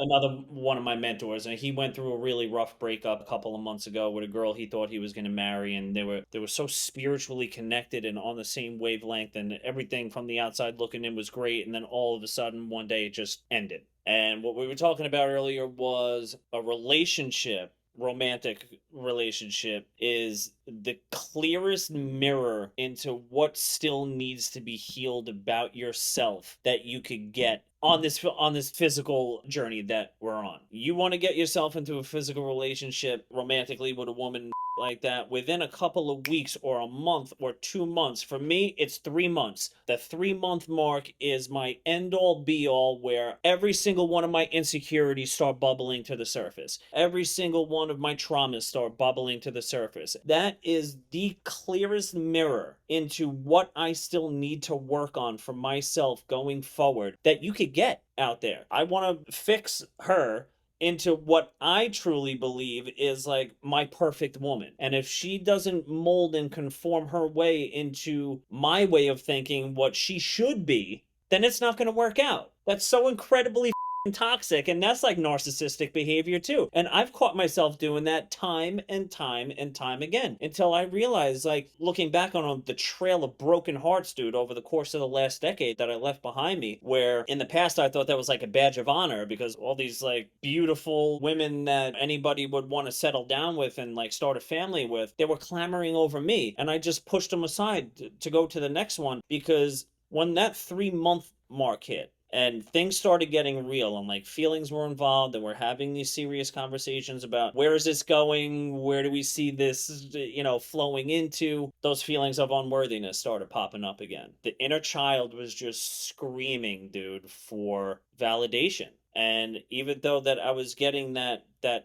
another one of my mentors, and he went through a really rough breakup a couple of months ago with a girl he thought he was going to marry, and they were so spiritually connected and on the same wavelength, and everything from the outside looking in was great, and then all of a sudden one day it just ended. And what we were talking about earlier was a relationship, romantic relationship, is the clearest mirror into what still needs to be healed about yourself that you could get on this physical journey that we're on. You want to get yourself into a physical relationship romantically with a woman like that within a couple of weeks or a month or 2 months. For me, it's 3 months. The 3 month mark is my end all be all, where every single one of my insecurities start bubbling to the surface. Every single one of my traumas start bubbling to the surface. That is the clearest mirror into what I still need to work on for myself going forward that you could get out there. I want to fix her into what I truly believe is like my perfect woman. And if she doesn't mold and conform her way into my way of thinking, what she should be, then it's not going to work out. That's so incredibly toxic, and that's like narcissistic behavior too. And I've caught myself doing that time and time and time again until I realized, like, looking back on the trail of broken hearts, dude, over the course of the last decade that I left behind me, where in the past I thought that was like a badge of honor because all these like beautiful women that anybody would want to settle down with and like start a family with, they were clamoring over me, and I just pushed them aside to go to the next one. Because when that 3 month mark hit and things started getting real and like feelings were involved and we're having these serious conversations about where is this going, where do we see this, flowing into, those feelings of unworthiness started popping up again. The inner child was just screaming, dude, for validation. And even though that I was getting that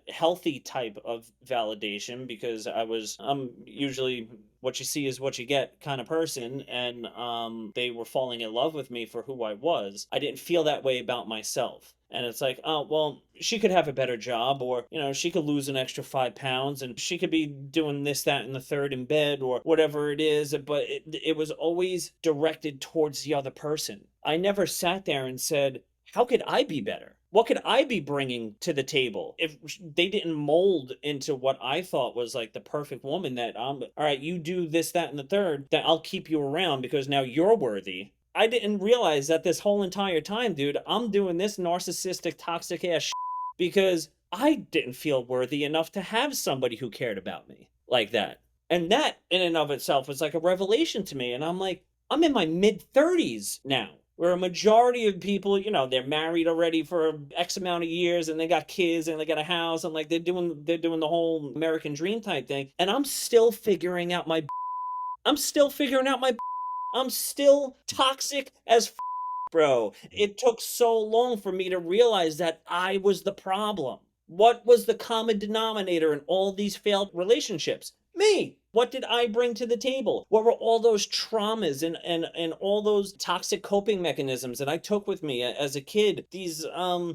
healthy type of validation, because I'm usually what you see is what you get kind of person, and they were falling in love with me for who I was, I didn't feel that way about myself. And it's like, oh, well, she could have a better job, or, she could lose an extra 5 pounds, and she could be doing this, that, and the third in bed, or whatever it is. But it was always directed towards the other person. I never sat there and said, how could I be better? What could I be bringing to the table if they didn't mold into what I thought was like the perfect woman, that, all right, you do this, that, and the third, that I'll keep you around because now you're worthy. I didn't realize that this whole entire time, dude, I'm doing this narcissistic, toxic ass because I didn't feel worthy enough to have somebody who cared about me like that. And that in and of itself was like a revelation to me. And I'm like, I'm in my mid 30s now, where a majority of people, they're married already for X amount of years and they got kids and they got a house, and like they're doing the whole American dream type thing. And I'm still figuring out my I'm still figuring out my I'm still toxic as bro. It took so long for me to realize that I was the problem. What was the common denominator in all these failed relationships? Me. What did I bring to the table? What were all those traumas and all those toxic coping mechanisms that I took with me as a kid? These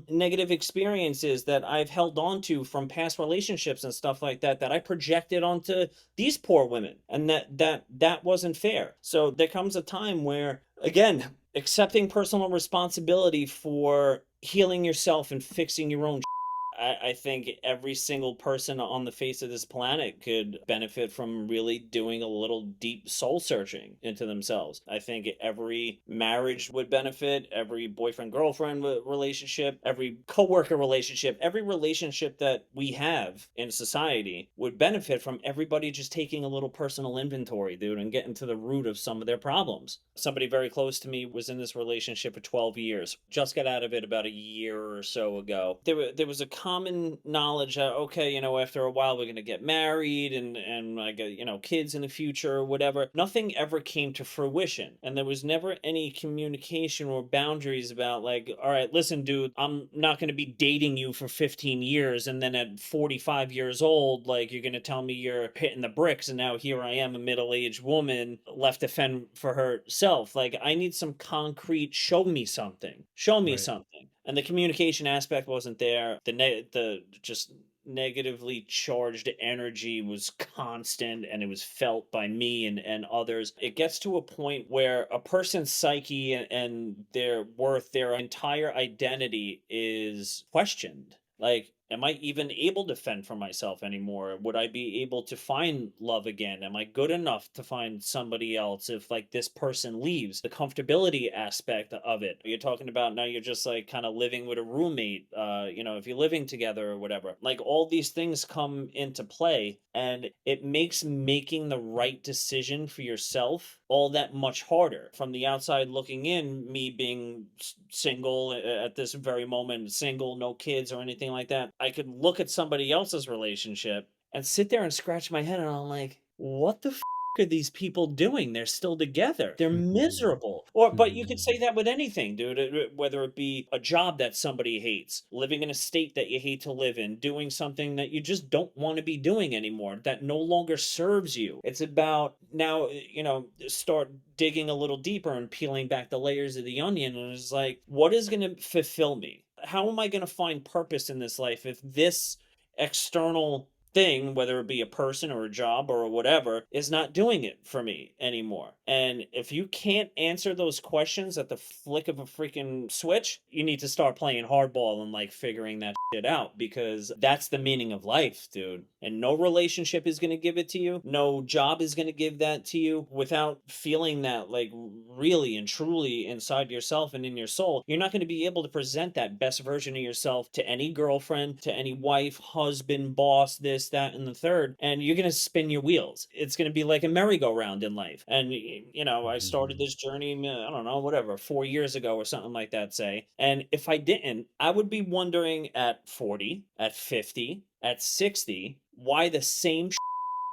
negative experiences that I've held on to from past relationships and stuff like that, that I projected onto these poor women, and that wasn't fair. So there comes a time where, again, accepting personal responsibility for healing yourself and fixing your own. I think every single person on the face of this planet could benefit from really doing a little deep soul searching into themselves. I think every marriage would benefit, every boyfriend girlfriend relationship, every coworker relationship, every relationship that we have in society would benefit from everybody just taking a little personal inventory, dude, and getting to the root of some of their problems. Somebody very close to me was in this relationship for 12 years, just got out of it about a year or so ago. There was a common knowledge that, okay, after a while we're going to get married and like, kids in the future or whatever. Nothing ever came to fruition. And there was never any communication or boundaries about, like, all right, listen, dude, I'm not going to be dating you for 15 years. And then at 45 years old, like, you're going to tell me you're hitting the bricks. And now here I am, a middle-aged woman left to fend for herself. Like, I need some concrete, show me something. Show me Right. something. And the communication aspect wasn't there. The just negatively charged energy was constant and it was felt by me and others. It gets to a point where a person's psyche and their worth, their entire identity is questioned. Like, am I even able to fend for myself anymore? Would I be able to find love again? Am I good enough to find somebody else if like this person leaves? The comfortability aspect of it. You're talking about now you're just like kind of living with a roommate, if you're living together or whatever. Like all these things come into play and it makes making the right decision for yourself all that much harder. From the outside looking in, me being single at this very moment, single, no kids or anything like that, I could look at somebody else's relationship and sit there and scratch my head and I'm like, what the are these people doing? They're still together. They're miserable. Or, but you could say that with anything, dude. Whether it be a job that somebody hates, living in a state that you hate to live in, doing something that you just don't want to be doing anymore, that no longer serves you. It's about now, start digging a little deeper and peeling back the layers of the onion. And it's like, what is going to fulfill me? How am I going to find purpose in this life if this external thing, whether it be a person or a job or whatever, is not doing it for me anymore? And if you can't answer those questions at the flick of a freaking switch, you need to start playing hardball and like figuring that shit out, because that's the meaning of life, dude. And no relationship is going to give it to you. No job is going to give that to you without feeling that like really and truly inside yourself and in your soul. You're not going to be able to present that best version of yourself to any girlfriend, to any wife, husband, boss, this, that, and the third. And you're going to spin your wheels. It's going to be like a merry-go-round in life. And, I started this journey, I don't know, whatever, 4 years ago or something like that, say. And if I didn't, I would be wondering at 40, at 50, at 60, why the same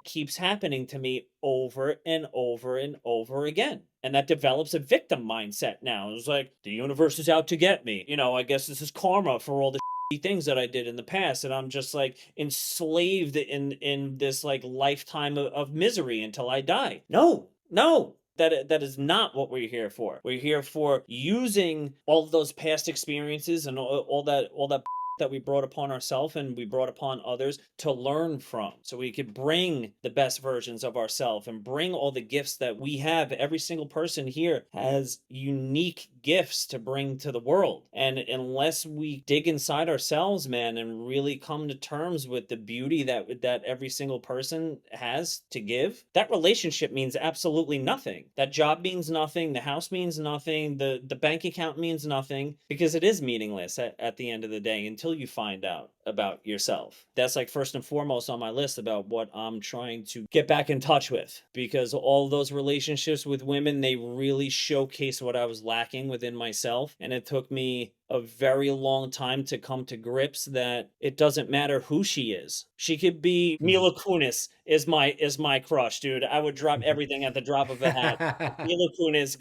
keeps happening to me over and over and over again. And that develops a victim mindset now. It's like, the universe is out to get me. I guess this is karma for all the things that I did in the past. And I'm just like enslaved in this like lifetime of misery until I die. No, no. That is not what we're here for. We're here for using all of those past experiences and all that that we brought upon ourselves and we brought upon others to learn from, so we could bring the best versions of ourselves and bring all the gifts that we have. Every single person here has unique gifts to bring to the world, and unless we dig inside ourselves, man, and really come to terms with the beauty that every single person has to give, that relationship means absolutely nothing. That job means nothing. The house means nothing. The bank account means nothing, because it is meaningless at the end of the day until you find out about yourself. That's like first and foremost on my list about what I'm trying to get back in touch with, because all those relationships with women, they really showcase what I was lacking within myself. And it took me a very long time to come to grips that it doesn't matter who she is. She could be Mila Kunis is my crush, dude. I would drop everything at the drop of a hat. Mila Kunis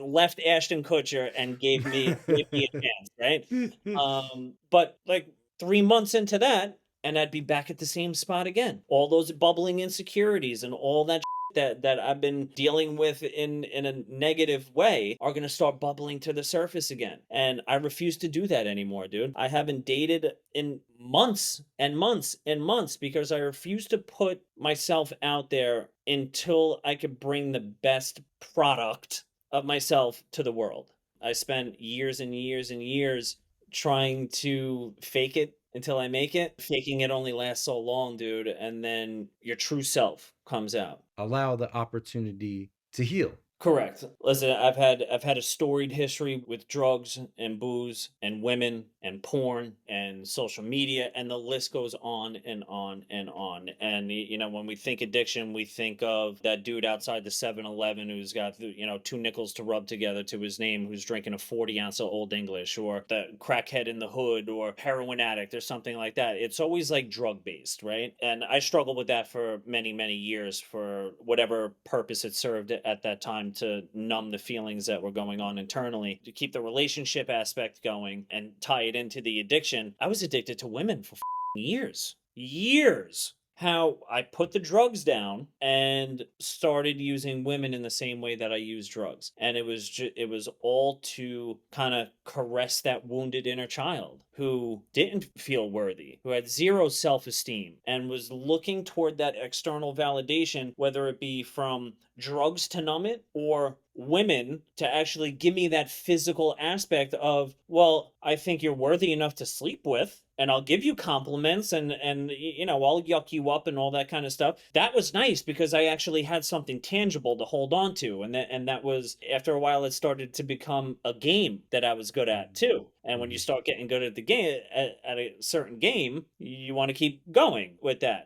left Ashton Kutcher and gave me a chance, right? But like 3 months into that, and I'd be back at the same spot again. All those bubbling insecurities and all that that I've been dealing with in a negative way are going to start bubbling to the surface again. And I refuse to do that anymore, dude. I haven't dated in months and months and months because I refuse to put myself out there until I could bring the best product of myself to the world. I spent years and years and years trying to fake it until I make it. Faking it only lasts so long, dude, and then your true self comes out. Allow the opportunity to heal. Correct. Listen, I've had a storied history with drugs and booze and women and porn and social media, and the list goes on and on and on. And when we think addiction, we think of that dude outside the 7-Eleven who's got 2 nickels to rub together to his name, who's drinking a 40 ounce of Old English, or the crackhead in the hood, or heroin addict, or something like that. It's always like drug based, right? And I struggled with that for many, many years for whatever purpose it served at that time, to numb the feelings that were going on internally, to keep the relationship aspect going and tie it into the addiction. I was addicted to women for years. Years. how I put the drugs down and started using women in the same way that I use drugs. And it was all to kind of caress that wounded inner child who didn't feel worthy, who had zero self-esteem and was looking toward that external validation, whether it be from drugs to numb it or women to actually give me that physical aspect of, well, I think you're worthy enough to sleep with, and I'll give you compliments, and you know, I'll yuck you up and all that kind of stuff. That was nice because I actually had something tangible to hold on to, and that was, after a while, it started to become a game that I was good at Mhm. too. And when you Mhm. start getting good at the game, at a certain game, you want to keep going with that.